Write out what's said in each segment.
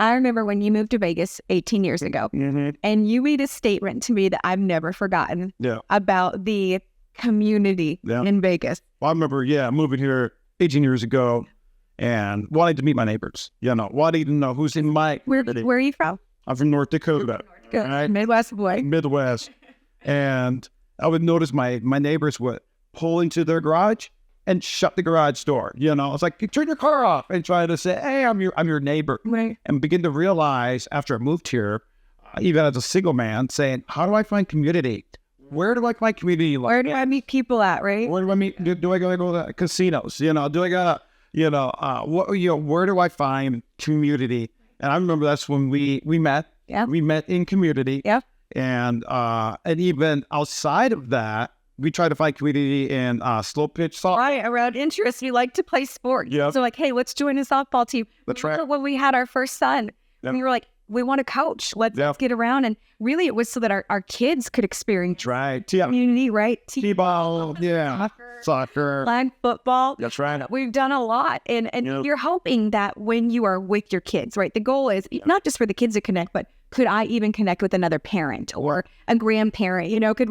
I remember when you moved to Vegas 18 years ago, and you made a statement to me that I've never forgotten about the community in Vegas. Well, I remember, moving here 18 years ago and wanting to meet my neighbors, wanting to know who's in my... Where are you from? I'm from North Dakota. Right? Midwest boy. Midwest. And I would notice my neighbors would pull into their garage and shut the garage door. I was like, turn your car off, and try to say, hey, I'm your neighbor. Right. And begin to realize after I moved here, even as a single man, saying, how do I find community? Where do I find community? Where do I meet people at, right? Where do I meet? Do I go to the casinos? Do I got where do I find community? And I remember that's when we met. Yeah. We met in community. Yeah. And even outside of that, we try to find community in slow pitch softball. Right, around interests. We like to play sports. Yeah. So like, hey, let's join a softball team. That's right. When we had our first son, we were like, we want to coach. Let's get around. And really it was so that our kids could experience community, right? T-ball, soccer, flag football. That's right. We've done a lot. And you're hoping that when you are with your kids, right? The goal is not just for the kids to connect, but could I even connect with another parent or a grandparent? Could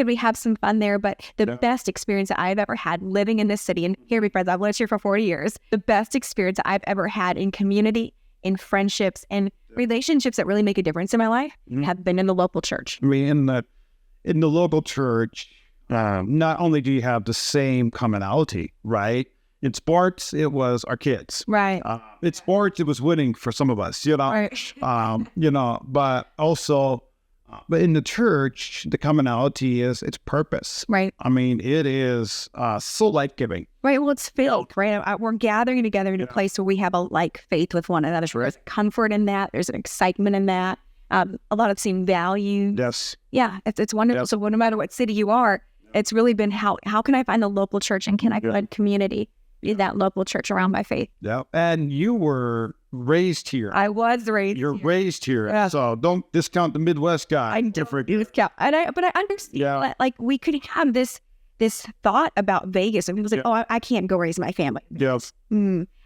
we have some fun there? But the best experience that I've ever had living in this city, and hear me, friends, I've lived here for 40 years. The best experience that I've ever had in community, in friendships, and relationships that really make a difference in my life have been in the local church. I mean, in the local church, not only do you have the same commonality, right? In sports, it was our kids. Right. In sports, it was winning for some of us, Right. But also, but in the church, the commonality is its purpose. Right. I mean, it is so life-giving. Right. Well, it's filled, right? We're gathering together in a place where we have a like faith with one another. There's comfort in that. There's an excitement in that. A lot of the same values. Yes. Yeah, it's wonderful. So no matter what city you are, it's really been how can I find the local church, and can I find community in that local church around my faith? Yeah. And you were raised here. I was raised You're here. raised here. Yeah. So don't discount the Midwest guy. I don't discount. But I understand that, like, we could have this thought about Vegas, and people say, oh, I can't go raise my family. Yes.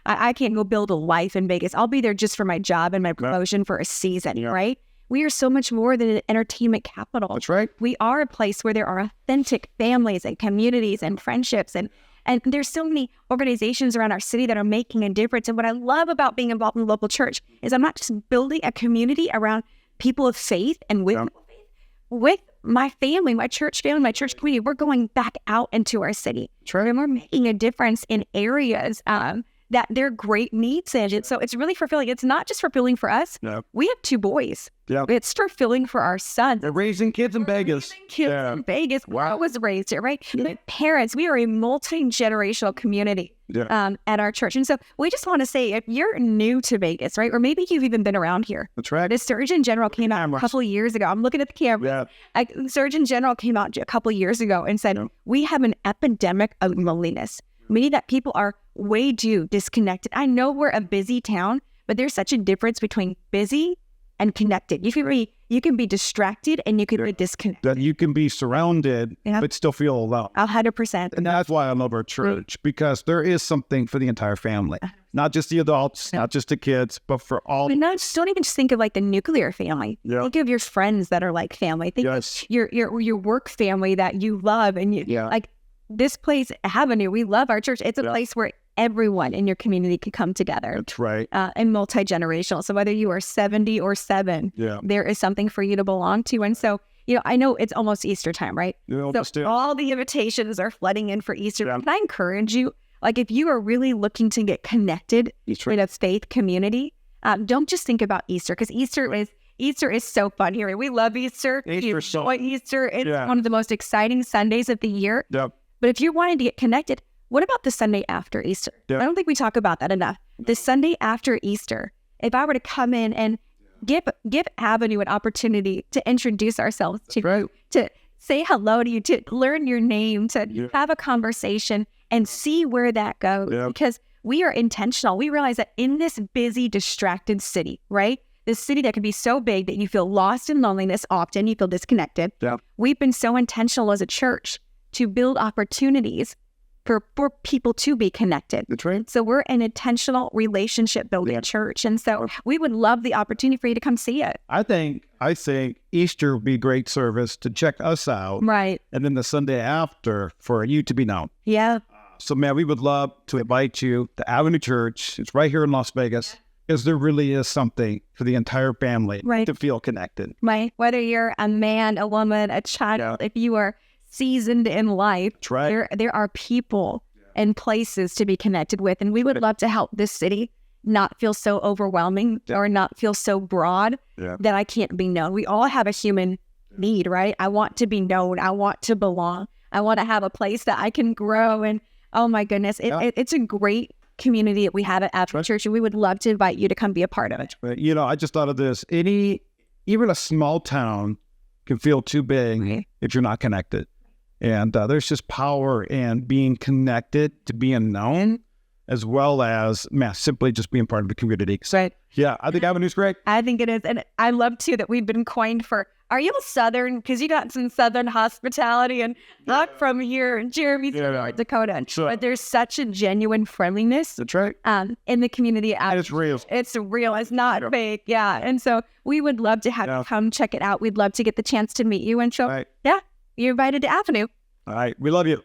I can't go build a life in Vegas. I'll be there just for my job and my promotion for a season, right? We are so much more than an entertainment capital. That's right. We are a place where there are authentic families and communities and friendships, and there's so many organizations around our city that are making a difference. And what I love about being involved in the local church is I'm not just building a community around people of faith and with my family, my church family, my church community. We're going back out into our city. And we're making a difference in areas that there are great needs in. And so it's really fulfilling. It's not just fulfilling for us. No. We have 2 boys. Yeah. It's fulfilling for our sons. They're raising kids in Vegas. In Vegas. Wow. I was raised here, right? My parents, we are a multi-generational community at our church. And so we just want to say, if you're new to Vegas, right? Or maybe you've even been around here. That's right. The Surgeon General came out a couple of years ago. I'm looking at the camera. The Surgeon General came out a couple of years ago and said, we have an epidemic of loneliness, meaning that people are way too disconnected. I know we're a busy town, but there's such a difference between busy and connected. You can be distracted and you can be disconnected. That you can be surrounded, but still feel alone. 100%. And that's why I love our church, because there is something for the entire family. Not just the adults, not just the kids, but for all. But don't even just think of like the nuclear family. Think of your friends that are like family. Think of your work family that you love, and like this place, Avenue. We love our church. It's a place where everyone in your community can come together. That's right. And multi-generational. So whether you are 70 or 7, there is something for you to belong to. And so, I know it's almost Easter time, right? So all the invitations are flooding in for Easter. Can I encourage you, like, if you are really looking to get connected in a faith community, don't just think about Easter, because Easter is so fun here. We love Easter. Easter. It's one of the most exciting Sundays of the year. But if you're wanting to get connected, what about the Sunday after Easter? I don't think we talk about that enough. The Sunday after Easter, if I were to come in and give Avenue an opportunity to introduce ourselves to say hello to you, to learn your name, to have a conversation and see where that goes. Because we are intentional. We realize that in this busy, distracted city, right? This city that can be so big that you feel lost in loneliness often, you feel disconnected. We've been so intentional as a church to build opportunities for people to be connected. That's right. So we're an intentional relationship building church. And so we would love the opportunity for you to come see it. I think Easter would be a great service to check us out. Right. And then the Sunday after for you to be known. Yeah. So, man, we would love to invite you to Avenue Church. It's right here in Las Vegas. Because there really is something for the entire family to feel connected. Right. Whether you're a man, a woman, a child, if you are seasoned in life, there are people and places to be connected with. And we would love to help this city not feel so overwhelming or not feel so broad that I can't be known. We all have a human need, right? I want to be known. I want to belong. I want to have a place that I can grow. And oh my goodness, it's a great community that we have at Avenue Church, and we would love to invite you to come be a part of it. You know, I just thought of this. Even a small town can feel too big if you're not connected. And there's just power in being connected to being known, as well as simply just being part of the community. Right. Yeah, I think Avenue's great. I think it is. And I love, too, that we've been coined for, are you Southern? Because you got some Southern hospitality, and not from here in Jeremy's North Dakota. But there's such a genuine friendliness in the community. And it's real. It's real. It's not fake. Yeah. And so we would love to have you come check it out. We'd love to get the chance to meet you. And so, you're invited to Avenue. All right. We love you.